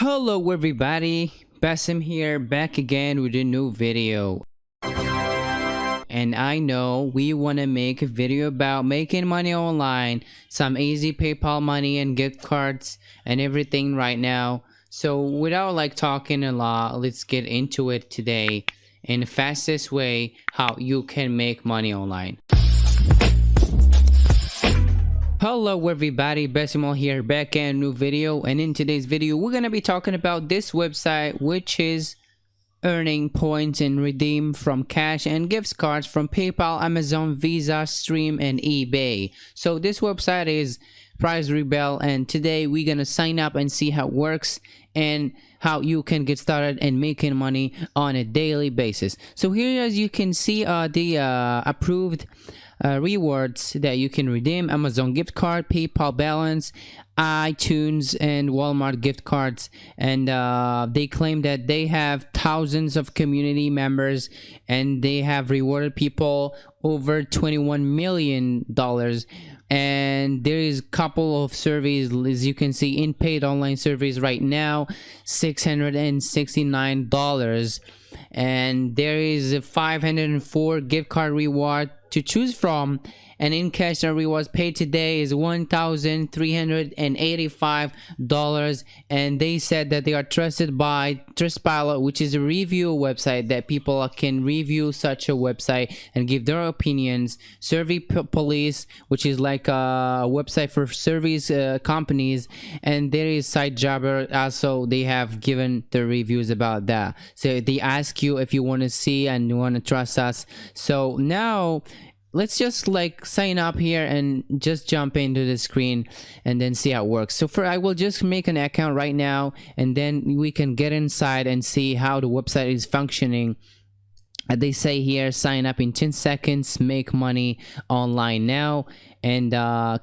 Hello everybody, Bassim here, back again with a new video. And I know we want to make a video about making money online, some easy PayPal money and gift cards and everything right now. So without talking a lot, let's get into it today in the fastest way how you can make money online. Hello everybody, Bassim here, back in a new video, and in today's video we're gonna be talking about this website, which is earning points and redeem from cash and gift cards from PayPal, Amazon, Visa, Stream, and eBay. So this website is Referral, and today we're gonna sign up and see how it works and how you can get started and making money on a daily basis. So here, as you can see, the approved rewards that you can redeem: Amazon gift card, PayPal balance, iTunes, and Walmart gift cards. And they claim that they have thousands of community members and they have rewarded people over $21 million. And there is a couple of surveys, as you can see, in paid online surveys right now, $669, and there is a 504 gift card reward to choose from, and in cash rewards paid today is $1,385. And they said that they are trusted by Trustpilot, which is a review website that people can review such a website and give their opinions. Survey Police, which is like a website for service companies, and there is SiteJobber also. They have given the reviews about that, so they ask you if you want to see and you want to trust us. So now let's just sign up here and just jump into the screen and then see how it works. So I will just make an account right now, and then we can get inside and see how the website is functioning. They say here, sign up in 10 seconds, make money online now, and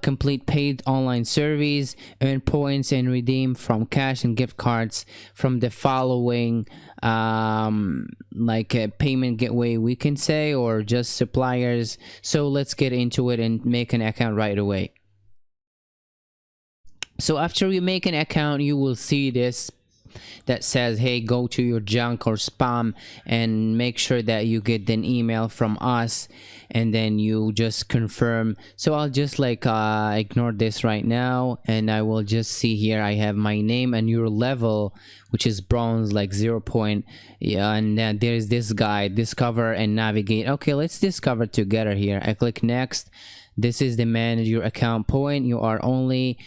complete paid online surveys, earn points and redeem from cash and gift cards from the following like a payment gateway, we can say, or just suppliers. So let's get into it and make an account right away. So after you make an account, you will see this that says, hey, go to your junk or spam and make sure that you get an email from us, and then you just confirm. So I'll just ignore this right now, and I will just see here I have my name and your level, which is bronze, like 0 point. Yeah, and then there's this guy, discover and navigate. Okay, let's discover together here. I click next. This is the manage your account point. You are only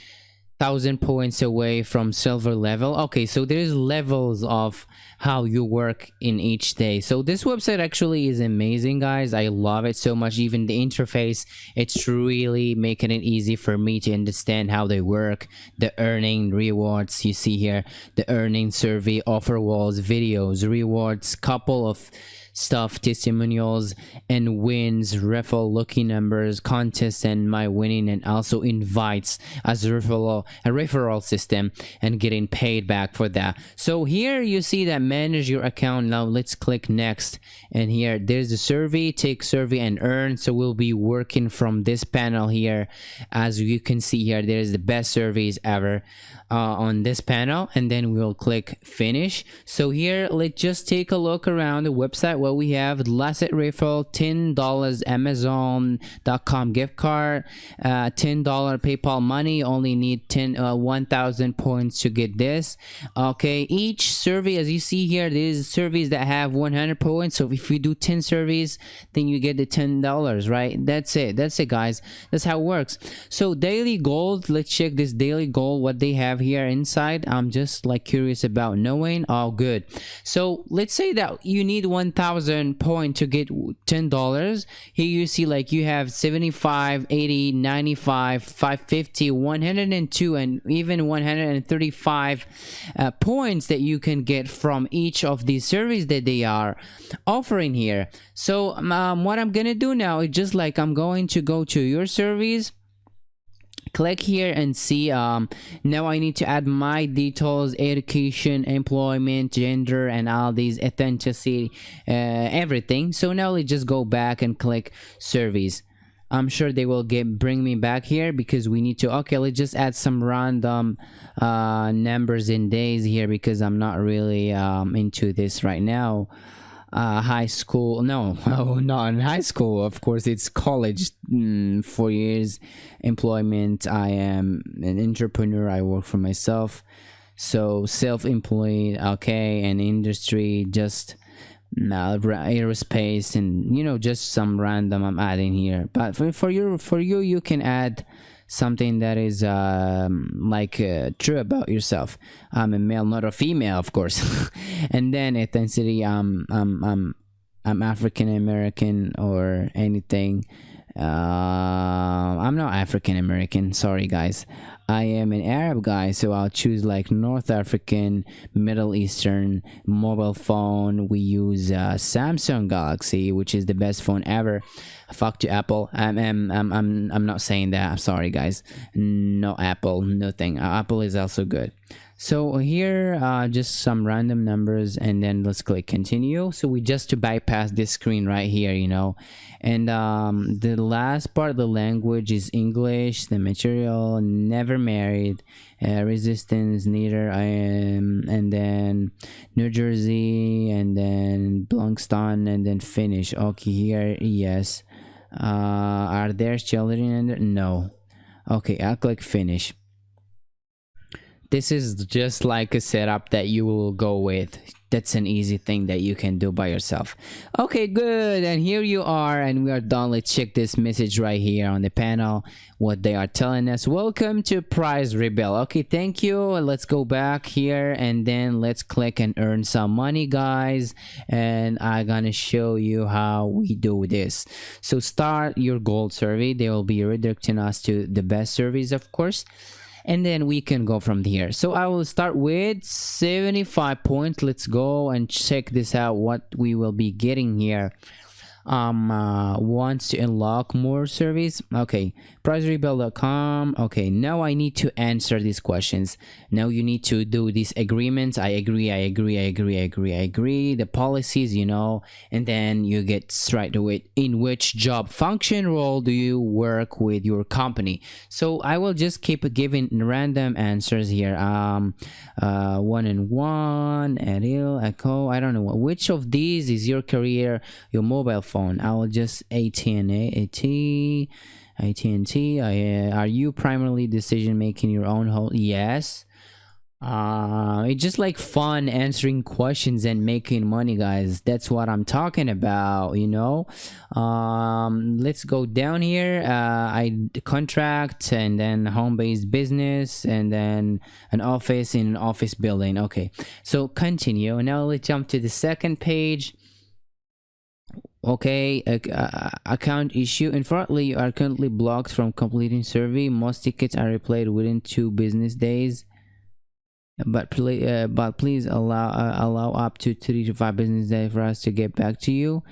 1,000 points away from silver level. Okay, so there's levels of how you work in each day. So this website actually is amazing, guys. I love it so much. Even the interface, it's really making it easy for me to understand how they work. The earning rewards, you see here, the earning survey, offer walls, videos, rewards, couple of stuff, testimonials and wins, referral, lucky numbers, contests, and my winning, and also invites as a referral system and getting paid back for that. So here you see that manage your account. Now let's click next, and here there's a survey, take survey and earn. So we'll be working from this panel here. As you can see here, there's the best surveys ever on this panel, and then we'll click finish. So here let's just take a look around the website. What we have: last referral, $10 Amazon.com gift card, $10 PayPal money, only need 1,000 points to get this. Okay, each survey, as you see here, there's surveys that have 100 points. So if you do 10 surveys, then you get the $10, right? That's it, guys. That's how it works. So daily goals, let's check this daily goal, what they have here inside. I'm just curious about knowing. Oh, good. So let's say that you need 1,000 point to get $10. Here you see you have 75, 80, 95, 550, 102, and even 135 points that you can get from each of these surveys that they are offering here. So what I'm gonna do now is just I'm going to go to your surveys, click here and see. Now I need to add my details: education, employment, gender, and all these authenticity, everything. So now let's just go back and click surveys. I'm sure they will get bring me back here because we need to. Okay, let's just add some random numbers in days here because I'm not really into this right now. High school, no, oh, not in high school, of course it's college. 4 years employment. I am an entrepreneur, I work for myself. So self-employed, okay, and industry just aerospace, and just some random I'm adding here. But for you you can add something that is like true about yourself. I'm a male, not a female, of course. And then ethnicity, I'm African American or anything. I'm not African American, sorry guys. I am an Arab guy, so I'll choose like North African, Middle Eastern. Mobile phone, we use Samsung Galaxy, which is the best phone ever. Fuck to Apple. I'm not saying that. I'm sorry guys. No Apple, nothing. Apple is also good. So here, just some random numbers, and then let's click continue. So we just to bypass this screen right here, and the last part of the language is English. The material, never married. Resistance, neither. I am, and then New Jersey, and then Blankston, and then finish. Okay, here, yes. Are there children in there? No. Okay, I'll click finish. This is just like a setup that you will go with. That's an easy thing that you can do by yourself. Okay, good. And here you are, and we are done. Let's check this message right here on the panel, what they are telling us. Welcome to Price Rebel. Okay, thank you. Let's go back here, and then let's click and earn some money, guys. And I'm gonna show you how we do this. So start your gold survey. They will be redirecting us to the best surveys, of course, and then we can go from here. So I will start with 75 points. Let's go and check this out, what we will be getting here. Wants to unlock more surveys. Okay, pricerebel.com. Okay, now I need to answer these questions. Now you need to do these agreements. I agree, I agree, I agree, I agree, I agree. The policies, and then you get straight to it. In which job function role do you work with your company? So I will just keep giving random answers here. One and one, Ariel, Echo. I don't know which of these is your career, your mobile phone. I will just AT&T. Are you primarily decision making your own whole? Yes. It's just like fun answering questions and making money, guys. That's what I'm talking about, let's go down here. I contract, and then home-based business, and then an office in an office building. Okay, so continue. Now let's jump to the second page. Okay, account issue. Unfortunately, you are currently blocked from completing survey. Most tickets are replayed within 2 business days, but please allow up to 3 to 5 business days for us to get back to you.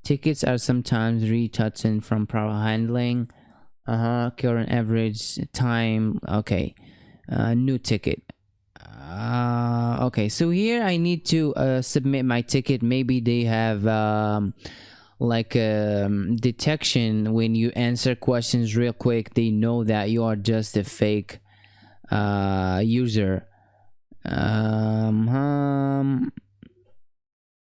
Tickets are sometimes retouched from proper handling. Current average time. Okay, new ticket. Okay, so here I need to submit my ticket. Maybe they have like detection. When you answer questions real quick, they know that you are just a fake user.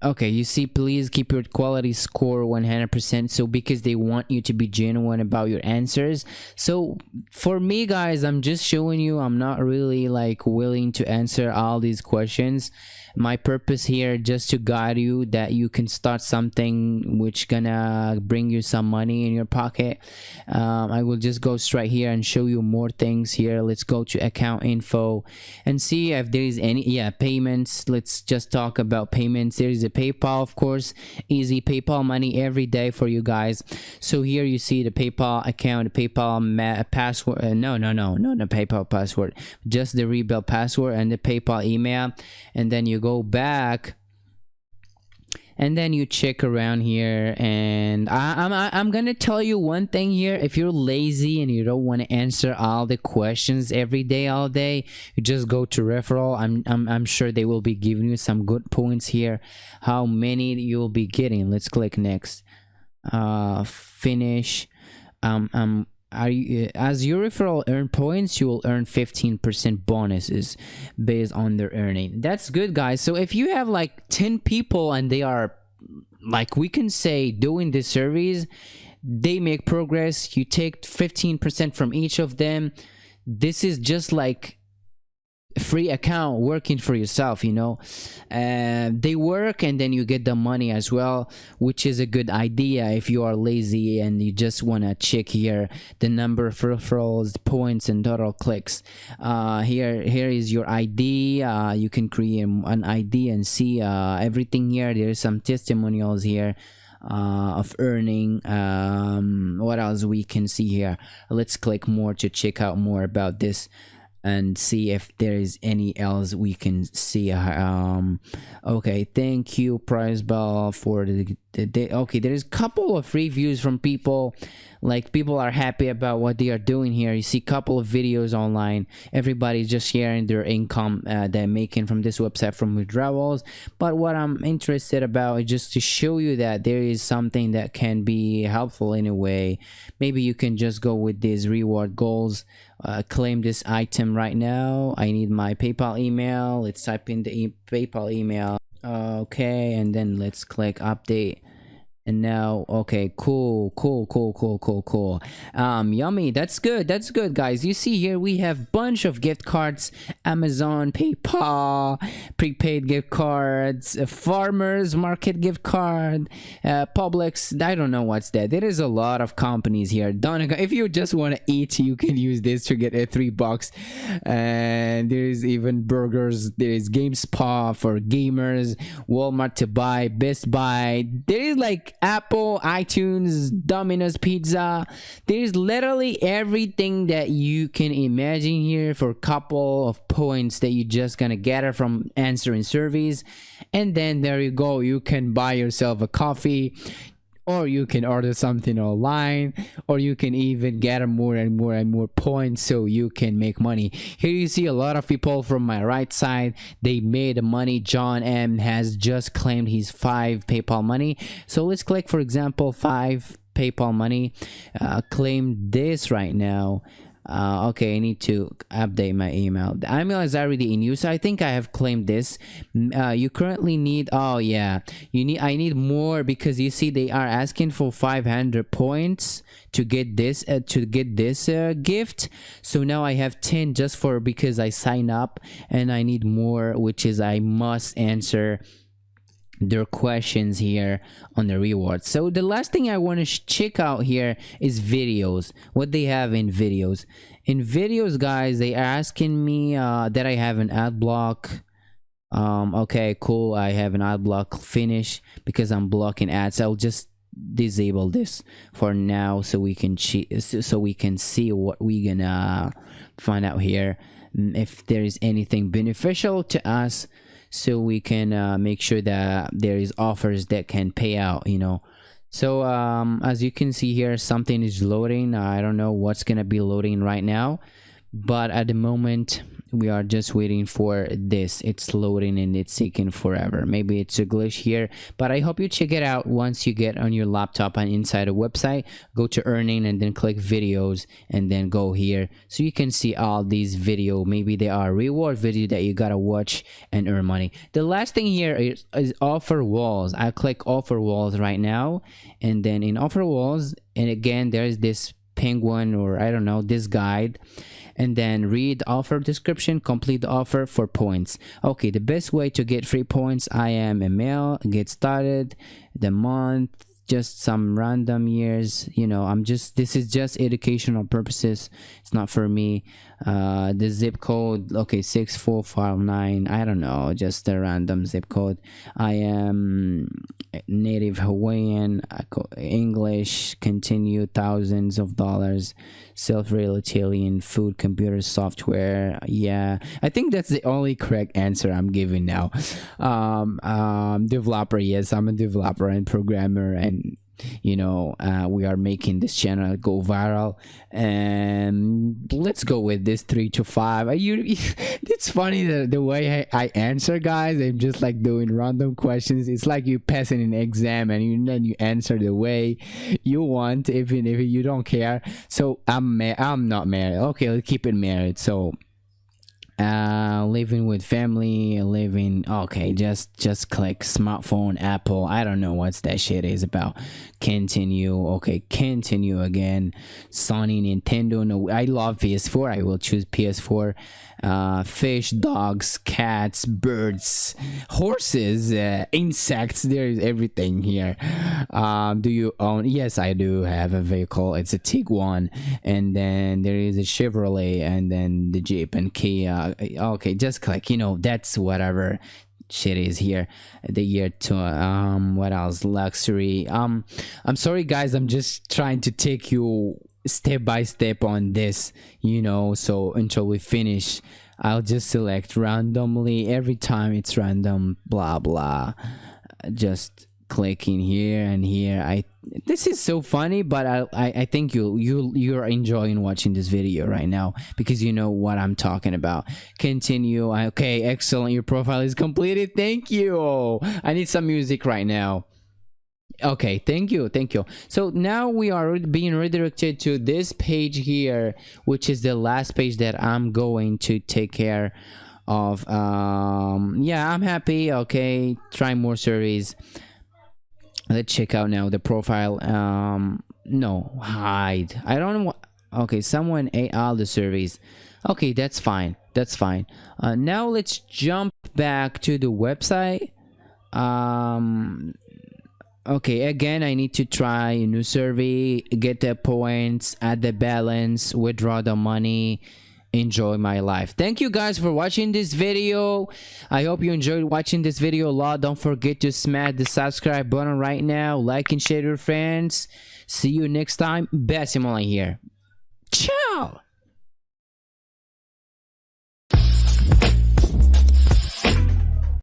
Okay, you see, please keep your quality score 100%. So because they want you to be genuine about your answers. So for me, guys, I'm just showing you, I'm not really like willing to answer all these questions. My purpose here just to guide you that you can start something which gonna bring you some money in your pocket. I will just go straight here and show you more things here. Let's go to account info and see if there is any payments. Let's just talk about payments. There is a PayPal, of course, easy PayPal money every day for you guys. So here you see the PayPal account, the PayPal password. No, the PayPal password, just the Rebel password and the PayPal email. And then you go back, and then you check around here, and I'm gonna tell you one thing here. If you're lazy and you don't want to answer all the questions every day, all day, you just go to referral. I'm sure they will be giving you some good points here, how many you'll be getting. Let's click next. Finish. are you, as your referral earn points, you will earn 15% bonuses based on their earning. That's good, guys. So if you have like 10 people and they are, like, we can say, doing this service, they make progress, you take 15% from each of them. This is just like free account working for yourself, you know. They work and then you get the money as well, which is a good idea if you are lazy and you just want to check here the number of referrals, points, and total clicks. Here is your ID. You can create an ID and see everything here. There's some testimonials here of earning. What else we can see here? Let's click more to check out more about this and see if there is any else we can see. Okay, thank you Price Bell for the okay, there is a couple of reviews from people, like people are happy about what they are doing here. You see a couple of videos online, everybody's just sharing their income they're making from this website from withdrawals. But what I'm interested about is just to show you that there is something that can be helpful in a way. Maybe you can just go with these reward goals. Claim this item right now. I need my PayPal email. Let's type in the PayPal email. Okay, and then let's click update. And now, okay, cool. Yummy. That's good, guys. You see here we have bunch of gift cards: Amazon, PayPal, prepaid gift cards, farmers market gift card, Publix. I don't know what's that. There is a lot of companies here. Donegal, if you just want to eat, you can use this to get a $3. And there's even burgers. There is GameSpot for gamers, Walmart to buy, Best Buy. There is like Apple, iTunes, Domino's Pizza. There's literally everything that you can imagine here for a couple of points that you just gonna gather from answering surveys. And then there you go, you can buy yourself a coffee, or you can order something online, or you can even gather more and more points so you can make money. Here you see a lot of people from my right side, they made money. John M has just claimed his 5 PayPal money. So let's click, for example, 5 PayPal money. Claim this right now. Okay, I need to update my email. The email is already in use. I think I have claimed this. You currently need, oh yeah, I need more, because you see they are asking for 500 points to get this gift. So now I have 10 just for, because I sign up, and I need more, which is I must answer their questions here on the rewards. So the last thing I want to check out here is videos. What they have in videos. In videos, guys, they are asking me that I have an ad block. Okay, cool. I have an ad block finish because I'm blocking ads. I'll just disable this for now so we can so we can see what we gonna find out here, if there is anything beneficial to us, so we can make sure that there is offers that can pay out, you know. So as you can see here, something is loading. I don't know what's gonna be loading right now, but at the moment we are just waiting for this. It's loading and it's taking forever. Maybe it's a glitch here, but I hope you check it out once you get on your laptop and inside a website. Go to earning and then click videos and then go here so you can see all these video. Maybe they are reward video that you gotta watch and earn money. The last thing here is offer walls. I click offer walls right now, and then in offer walls, and again there's this penguin, or I don't know, this guide, and then read offer description, complete the offer for points. Okay, the best way to get free points: I am a male, get started, the month, just some random years, you know. This is just educational purposes, it's not for me. The zip code, okay, 6459, I don't know, just a random zip code. I am native Hawaiian, English, continue, thousands of dollars, self-real Italian, food, computer, software. Yeah, I think that's the only correct answer I'm giving now. Developer, yes, I'm a developer and programmer, and we are making this channel go viral. And let's go with this 3 to 5. It's funny the way I answer, guys. I'm just like doing random questions. It's like you passing an exam, and then you answer the way you want, even if you don't care. So I'm not married. Okay, let's keep it married. So living with family, living, okay, just click smartphone, Apple. I don't know what's that shit is about. Continue. Okay, continue again. Sony, Nintendo. No, I love PS4. I will choose PS4. Fish, dogs, cats, birds, horses, insects. There is everything here. Do you own? Yes, I do have a vehicle. It's a Tiguan, and then there is a Chevrolet, and then the Jeep and Kia. Okay, just click, that's whatever shit is here. The year to what else? Luxury. I'm sorry, guys, I'm just trying to take you step by step on this, so until we finish. I'll just select randomly. Every time it's random, blah blah. Just clicking here and here. This is so funny, but I think you're enjoying watching this video right now, because you know what I'm talking about. Continue. Okay, excellent, your profile is completed. Thank you. I need some music right now. Okay, thank you. So now we are being redirected to this page here, which is the last page that I'm going to take care of. Yeah, I'm happy. Okay, try more surveys. Let's check out now the profile. No, hide. I don't know what. Okay, someone ate all the surveys. Okay, that's fine. Now let's jump back to the website. Okay, again, I need to try a new survey, get the points, add the balance, withdraw the money, enjoy my life. Thank you guys for watching this video. I hope you enjoyed watching this video a lot. Don't forget to smash the subscribe button right now, like and share with your friends. See you next time. Bassim here. Ciao.